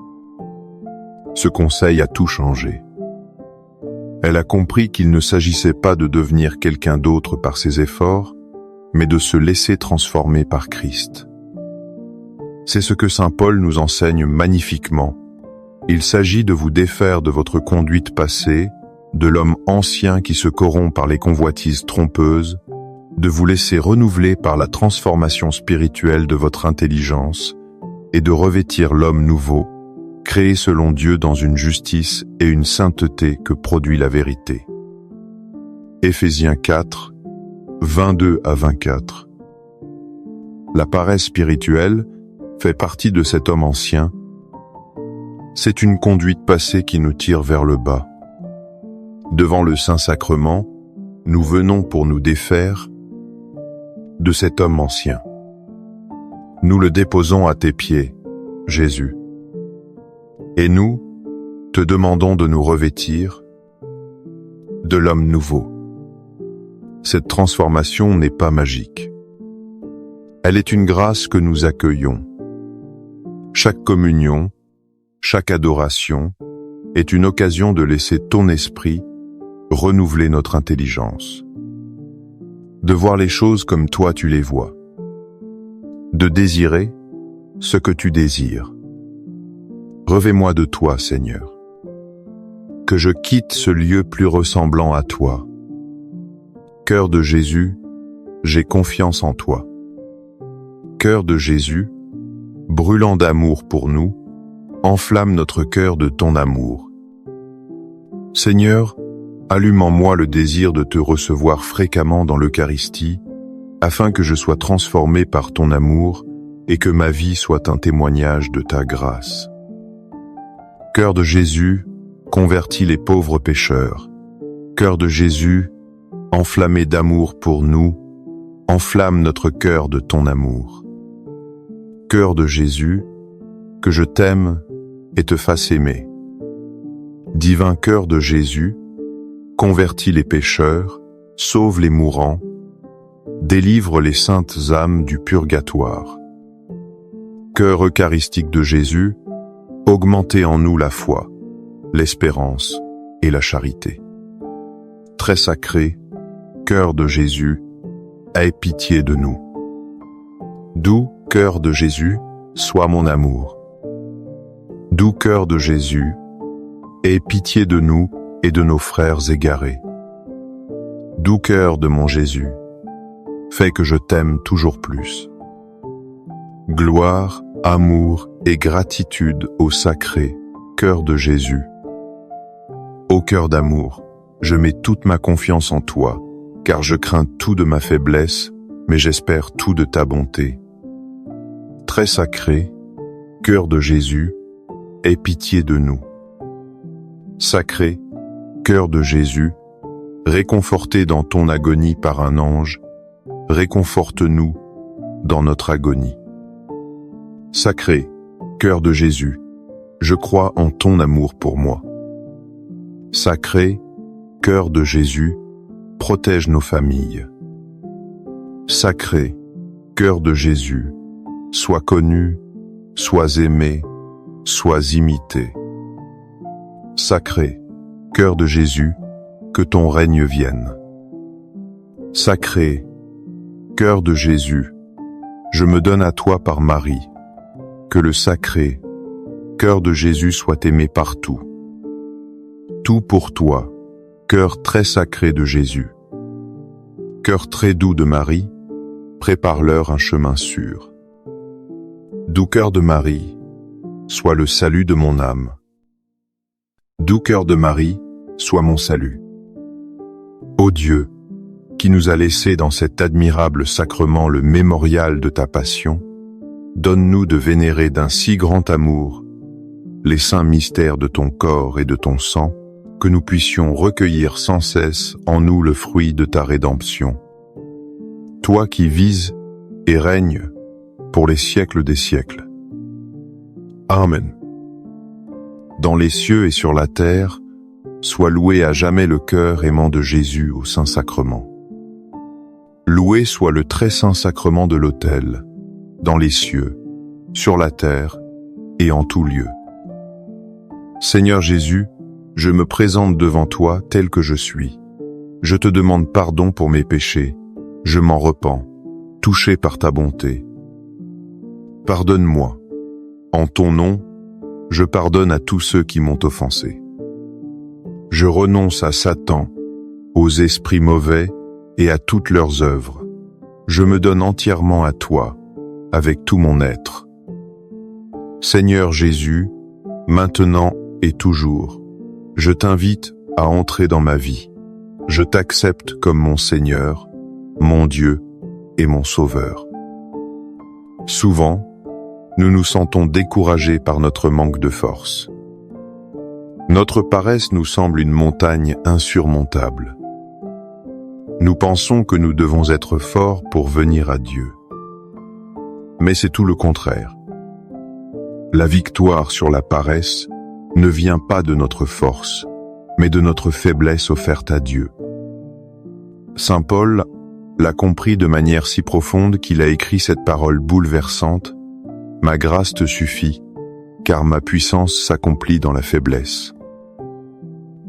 Ce conseil a tout changé. Elle a compris qu'il ne s'agissait pas de devenir quelqu'un d'autre par ses efforts, mais de se laisser transformer par Christ. C'est ce que saint Paul nous enseigne magnifiquement. Il s'agit de vous défaire de votre conduite passée, de l'homme ancien qui se corrompt par les convoitises trompeuses, de vous laisser renouveler par la transformation spirituelle de votre intelligence et de revêtir l'homme nouveau, créé selon Dieu dans une justice et une sainteté que produit la vérité. Éphésiens 4, 22 à 24. La paresse spirituelle fait partie de cet homme ancien. C'est une conduite passée qui nous tire vers le bas. Devant le Saint-Sacrement, nous venons pour nous défaire de cet homme ancien. Nous le déposons à tes pieds, Jésus. Et nous, te demandons de nous revêtir de l'homme nouveau. Cette transformation n'est pas magique. Elle est une grâce que nous accueillons. Chaque communion, chaque adoration est une occasion de laisser ton esprit renouveler notre intelligence. De voir les choses comme toi tu les vois. De désirer ce que tu désires. Revêt-moi de toi, Seigneur. Que je quitte ce lieu plus ressemblant à toi. Cœur de Jésus, j'ai confiance en toi. Cœur de Jésus, brûlant d'amour pour nous, enflamme notre cœur de ton amour. Seigneur, allume en moi le désir de te recevoir fréquemment dans l'Eucharistie, afin que je sois transformé par ton amour et que ma vie soit un témoignage de ta grâce. Cœur de Jésus, convertis les pauvres pécheurs. Cœur de Jésus, enflammé d'amour pour nous, enflamme notre cœur de ton amour. Cœur de Jésus, que je t'aime et te fasse aimer. Divin cœur de Jésus, convertis les pécheurs, sauve les mourants, délivre les saintes âmes du purgatoire. Cœur eucharistique de Jésus, augmentez en nous la foi, l'espérance et la charité. Très sacré, cœur de Jésus, aie pitié de nous. Doux cœur de Jésus, sois mon amour. Doux cœur de Jésus, aie pitié de nous et de nos frères égarés. Doux cœur de mon Jésus, fais que je t'aime toujours plus. Gloire, amour et gratitude au sacré cœur de Jésus. Ô cœur d'amour, je mets toute ma confiance en toi, car je crains tout de ma faiblesse, mais j'espère tout de ta bonté. Très sacré, cœur de Jésus, aie pitié de nous. Sacré, cœur de Jésus, réconforté dans ton agonie par un ange, réconforte-nous dans notre agonie. Sacré, cœur de Jésus, je crois en ton amour pour moi. Sacré, cœur de Jésus, protège nos familles. Sacré, cœur de Jésus, sois connu, sois aimé, sois imité. Sacré, cœur de Jésus, que ton règne vienne. Sacré, cœur de Jésus, je me donne à toi par Marie, que le sacré, cœur de Jésus soit aimé partout. Tout pour toi, cœur très sacré de Jésus. Cœur très doux de Marie, prépare-leur un chemin sûr. Doux cœur de Marie, sois le salut de mon âme. Doux cœur de Marie, sois mon salut. Ô Dieu, qui nous a laissé dans cet admirable sacrement le mémorial de ta passion, donne-nous de vénérer d'un si grand amour les saints mystères de ton corps et de ton sang, que nous puissions recueillir sans cesse en nous le fruit de ta rédemption. Toi qui vises et règnes pour les siècles des siècles. Amen. Dans les cieux et sur la terre, soit loué à jamais le cœur aimant de Jésus au Saint-Sacrement. Loué soit le très saint sacrement de l'autel, dans les cieux, sur la terre et en tout lieu. Seigneur Jésus, je me présente devant toi tel que je suis. Je te demande pardon pour mes péchés, je m'en repens, touché par ta bonté. Pardonne-moi. En ton nom, je pardonne à tous ceux qui m'ont offensé. Je renonce à Satan, aux esprits mauvais et à toutes leurs œuvres. Je me donne entièrement à toi, avec tout mon être. Seigneur Jésus, maintenant et toujours, je t'invite à entrer dans ma vie. Je t'accepte comme mon Seigneur, mon Dieu et mon Sauveur. Souvent, nous nous sentons découragés par notre manque de force. Notre paresse nous semble une montagne insurmontable. Nous pensons que nous devons être forts pour venir à Dieu. Mais c'est tout le contraire. La victoire sur la paresse ne vient pas de notre force, mais de notre faiblesse offerte à Dieu. Saint Paul l'a compris de manière si profonde qu'il a écrit cette parole bouleversante: « Ma grâce te suffit, car ma puissance s'accomplit dans la faiblesse. »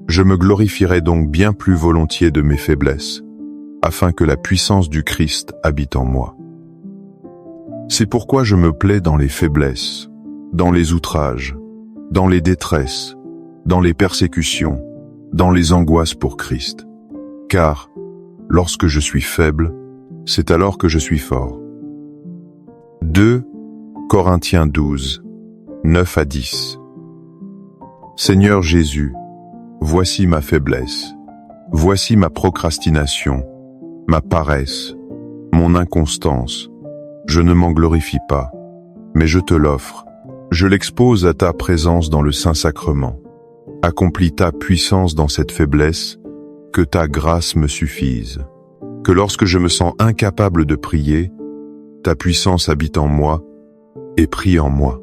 Je me glorifierai donc bien plus volontiers de mes faiblesses, afin que la puissance du Christ habite en moi. C'est pourquoi je me plais dans les faiblesses, dans les outrages, dans les détresses, dans les persécutions, dans les angoisses pour Christ. Car, lorsque je suis faible, c'est alors que je suis fort. 2 Corinthiens 12, 9 à 10. Seigneur Jésus, voici ma faiblesse, voici ma procrastination, ma paresse, mon inconstance. Je ne m'en glorifie pas, mais je te l'offre. Je l'expose à ta présence dans le Saint-Sacrement. Accomplis ta puissance dans cette faiblesse, que ta grâce me suffise. Que lorsque je me sens incapable de prier, ta puissance habite en moi et prie en moi.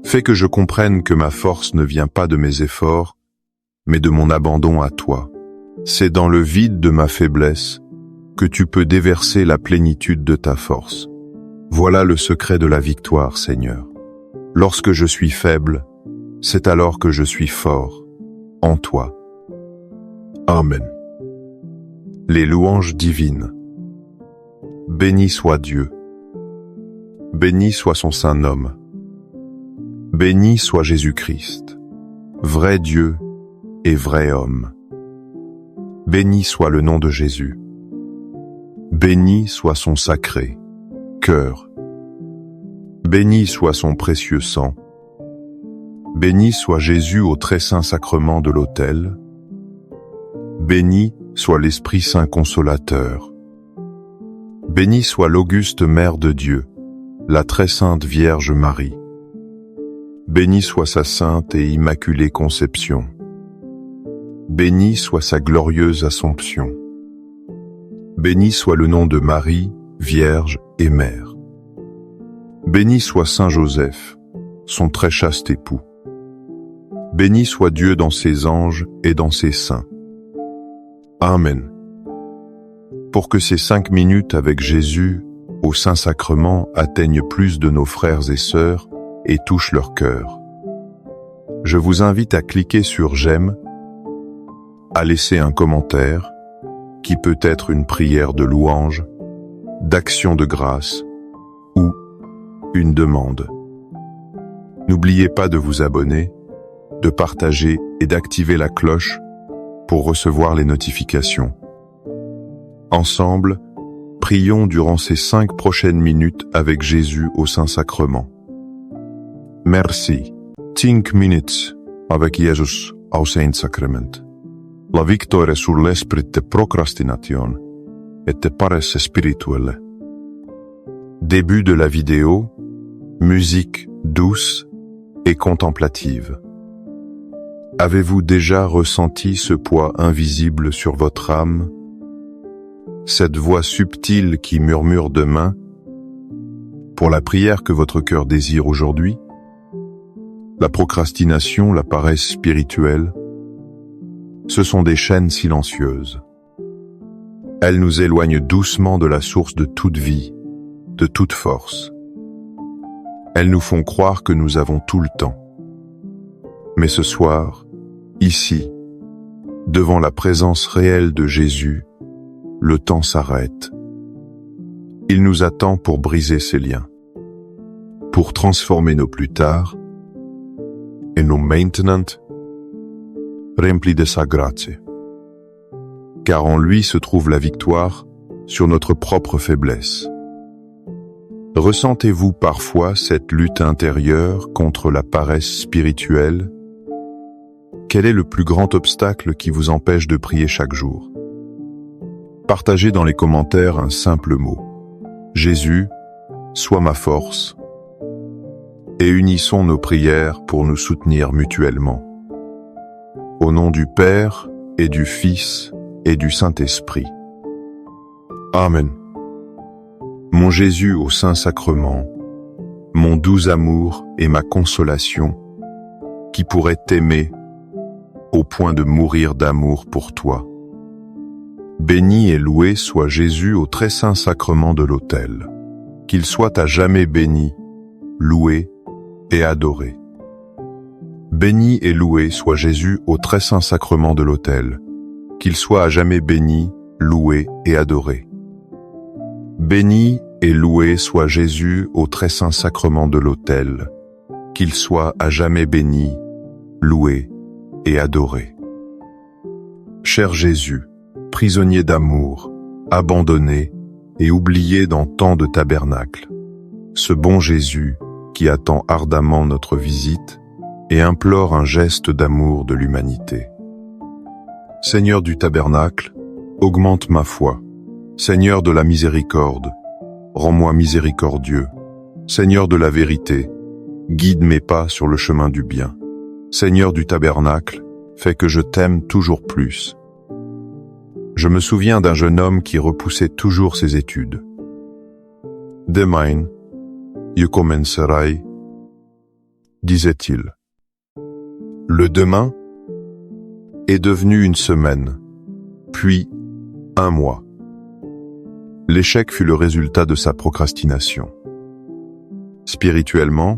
Fais que je comprenne que ma force ne vient pas de mes efforts, mais de mon abandon à toi. C'est dans le vide de ma faiblesse que tu peux déverser la plénitude de ta force. Voilà le secret de la victoire, Seigneur. Lorsque je suis faible, c'est alors que je suis fort, en toi. Amen. Les louanges divines. Béni soit Dieu. Béni soit son saint nom. Béni soit Jésus-Christ, vrai Dieu et vrai homme. Béni soit le nom de Jésus. Béni soit son sacré cœur. Béni soit son précieux sang. Béni soit Jésus au très saint sacrement de l'autel. Béni soit l'Esprit Saint consolateur. Béni soit l'auguste Mère de Dieu, la très sainte Vierge Marie. Bénie soit sa sainte et immaculée conception. Bénie soit sa glorieuse Assomption. Béni soit le nom de Marie, Vierge et Mère. Béni soit Saint Joseph, son très chaste époux. Béni soit Dieu dans ses anges et dans ses saints. Amen. Pour que ces 5 minutes avec Jésus au Saint-Sacrement atteignent plus de nos frères et sœurs et touchent leur cœur, je vous invite à cliquer sur j'aime, à laisser un commentaire, qui peut être une prière de louange, d'action de grâce ou une demande. N'oubliez pas de vous abonner, de partager et d'activer la cloche pour recevoir les notifications. Ensemble, prions durant ces 5 prochaines minutes avec Jésus au Saint-Sacrement. Merci. 5 minutes avec Jésus au Saint-Sacrement. La victoire sur l'esprit de procrastination et de paresse spirituelle. Début de la vidéo, musique douce et contemplative. Avez-vous déjà ressenti ce poids invisible sur votre âme? Cette voix subtile qui murmure demain pour la prière que votre cœur désire aujourd'hui? La procrastination, la paresse spirituelle, ce sont des chaînes silencieuses. Elles nous éloignent doucement de la source de toute vie, de toute force. Elles nous font croire que nous avons tout le temps. Mais ce soir, ici, devant la présence réelle de Jésus, le temps s'arrête. Il nous attend pour briser ces liens, pour transformer nos plus tard et nos maintenant remplis de sa grâce. Car en lui se trouve la victoire sur notre propre faiblesse. Ressentez-vous parfois cette lutte intérieure contre la paresse spirituelle? Quel est le plus grand obstacle qui vous empêche de prier chaque jour? Partagez dans les commentaires un simple mot. Jésus, sois ma force. Et unissons nos prières pour nous soutenir mutuellement. Au nom du Père et du Fils et du Saint-Esprit. Amen. Mon Jésus au Saint-Sacrement, mon doux amour et ma consolation, qui pourrait t'aimer au point de mourir d'amour pour toi. Béni et loué soit Jésus au très saint sacrement de l'autel. Qu'il soit à jamais béni, loué et adoré. Béni et loué soit Jésus au très saint sacrement de l'autel. Qu'il soit à jamais béni, loué et adoré. Béni et loué soit Jésus au très saint sacrement de l'autel. Qu'il soit à jamais béni, loué et adoré. Cher Jésus, prisonnier d'amour, abandonné et oublié dans tant de tabernacles, ce bon Jésus qui attend ardemment notre visite et implore un geste d'amour de l'humanité. Seigneur du tabernacle, augmente ma foi. Seigneur de la miséricorde, rends-moi miséricordieux. Seigneur de la vérité, guide mes pas sur le chemin du bien. Seigneur du tabernacle, fais que je t'aime toujours plus. Je me souviens d'un jeune homme qui repoussait toujours ses études. Demain, je commencerai, disait-il. Le demain est devenu une semaine, puis un mois. L'échec fut le résultat de sa procrastination. Spirituellement,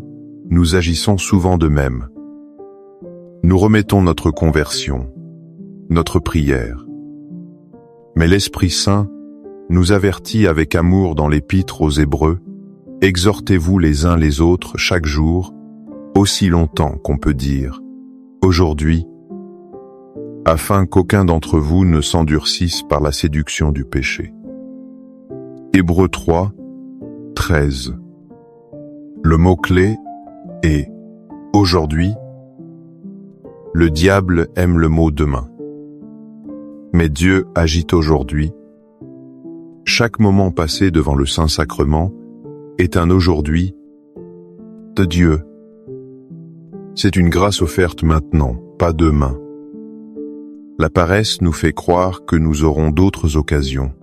nous agissons souvent de même. Nous remettons notre conversion, notre prière. Mais l'Esprit Saint nous avertit avec amour dans l'Épître aux Hébreux, « Exhortez-vous les uns les autres chaque jour, aussi longtemps qu'on peut dire, aujourd'hui, afin qu'aucun d'entre vous ne s'endurcisse par la séduction du péché. » Hébreux 3, 13. Le mot-clé est « aujourd'hui ». Le diable aime le mot « demain ». Mais Dieu agit aujourd'hui. Chaque moment passé devant le Saint-Sacrement est un aujourd'hui de Dieu. C'est une grâce offerte maintenant, pas demain. La paresse nous fait croire que nous aurons d'autres occasions.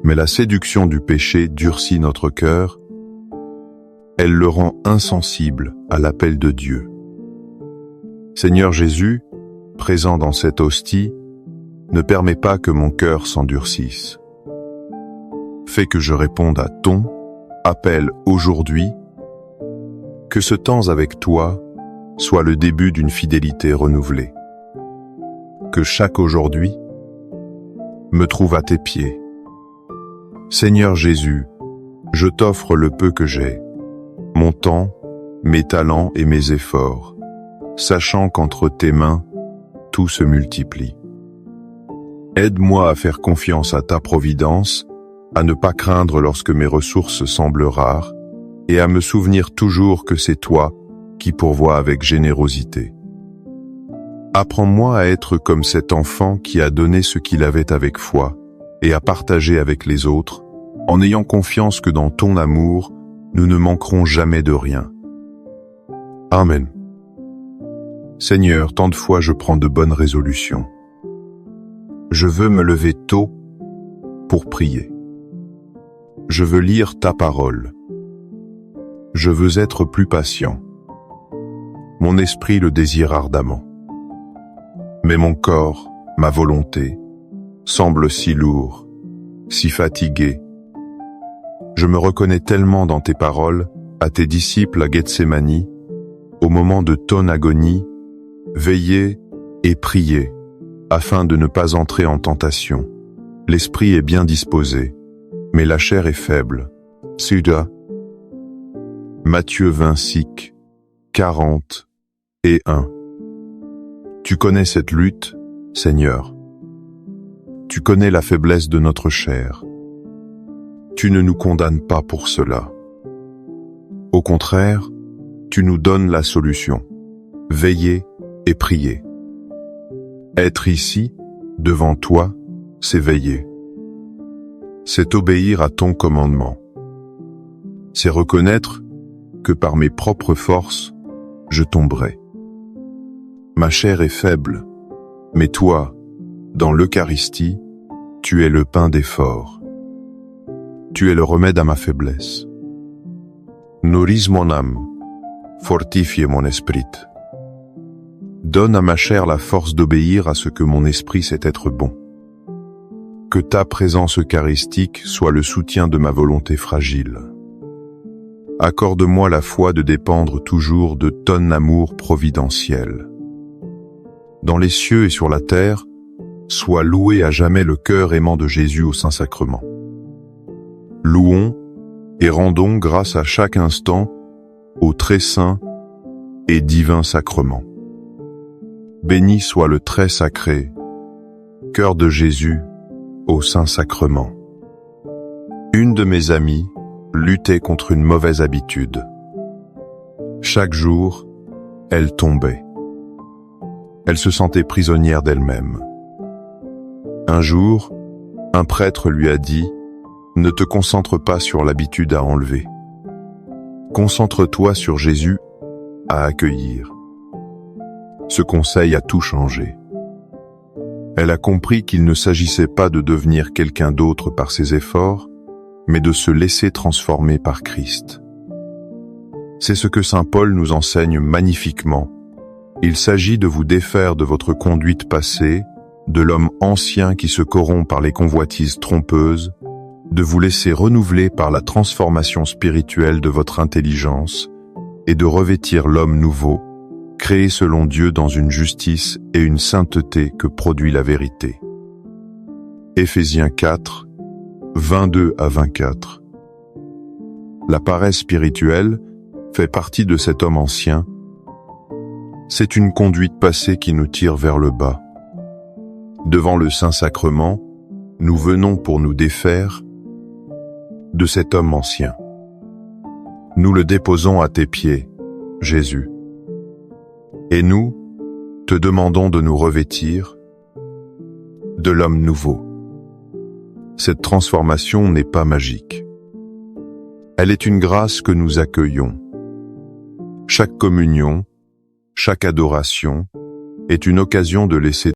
Mais la séduction du péché durcit notre cœur. Elle le rend insensible à l'appel de Dieu. Seigneur Jésus, présent dans cette hostie, ne permets pas que mon cœur s'endurcisse. Fais que je réponde à ton appel aujourd'hui, que ce temps avec toi soit le début d'une fidélité renouvelée. Que chaque aujourd'hui me trouve à tes pieds. Seigneur Jésus, je t'offre le peu que j'ai, mon temps, mes talents et mes efforts, sachant qu'entre tes mains, tout se multiplie. Aide-moi à faire confiance à ta providence, à ne pas craindre lorsque mes ressources semblent rares, et à me souvenir toujours que c'est toi qui pourvois avec générosité. Apprends-moi à être comme cet enfant qui a donné ce qu'il avait avec foi, et à partager avec les autres, en ayant confiance que dans ton amour, nous ne manquerons jamais de rien. Amen. Seigneur, tant de fois je prends de bonnes résolutions. Je veux me lever tôt pour prier. Je veux lire ta parole. Je veux être plus patient. Mon esprit le désire ardemment. Mais mon corps, ma volonté, semble si lourd, si fatigué. Je me reconnais tellement dans tes paroles, à tes disciples à Gethsémani, au moment de ton agonie, veillez et priez, afin de ne pas entrer en tentation. L'esprit est bien disposé, mais la chair est faible. Suda. Matthieu 26, 40 et 1. Tu connais cette lutte, Seigneur. Tu connais la faiblesse de notre chair. Tu ne nous condamnes pas pour cela. Au contraire, tu nous donnes la solution. Veiller et prier. Être ici, devant toi, c'est veiller. C'est obéir à ton commandement. C'est reconnaître que par mes propres forces, je tomberai. Ma chair est faible, mais toi, dans l'Eucharistie, tu es le pain des forts. Tu es le remède à ma faiblesse. Nourris mon âme, fortifie mon esprit. Donne à ma chair la force d'obéir à ce que mon esprit sait être bon. Que ta présence eucharistique soit le soutien de ma volonté fragile. Accorde-moi la foi de dépendre toujours de ton amour providentiel. Dans les cieux et sur la terre, soit loué à jamais le cœur aimant de Jésus au Saint-Sacrement. Louons et rendons grâce à chaque instant au très saint et divin sacrement. Béni soit le très sacré, cœur de Jésus au Saint-Sacrement. Une de mes amies luttait contre une mauvaise habitude. Chaque jour, elle tombait. Elle se sentait prisonnière d'elle-même. Un jour, un prêtre lui a dit « Ne te concentre pas sur l'habitude à enlever. Concentre-toi sur Jésus à accueillir. » Ce conseil a tout changé. Elle a compris qu'il ne s'agissait pas de devenir quelqu'un d'autre par ses efforts, mais de se laisser transformer par Christ. C'est ce que saint Paul nous enseigne magnifiquement. Il s'agit de vous défaire de votre conduite passée, de l'homme ancien qui se corrompt par les convoitises trompeuses, de vous laisser renouveler par la transformation spirituelle de votre intelligence et de revêtir l'homme nouveau, créé selon Dieu dans une justice et une sainteté que produit la vérité. Éphésiens 4, 22 à 24. La paresse spirituelle fait partie de cet homme ancien. C'est une conduite passée qui nous tire vers le bas. Devant le Saint-Sacrement, nous venons pour nous défaire de cet homme ancien. Nous le déposons à tes pieds, Jésus. Et nous, te demandons de nous revêtir de l'homme nouveau. Cette transformation n'est pas magique. Elle est une grâce que nous accueillons. Chaque communion, chaque adoration est une occasion de laisser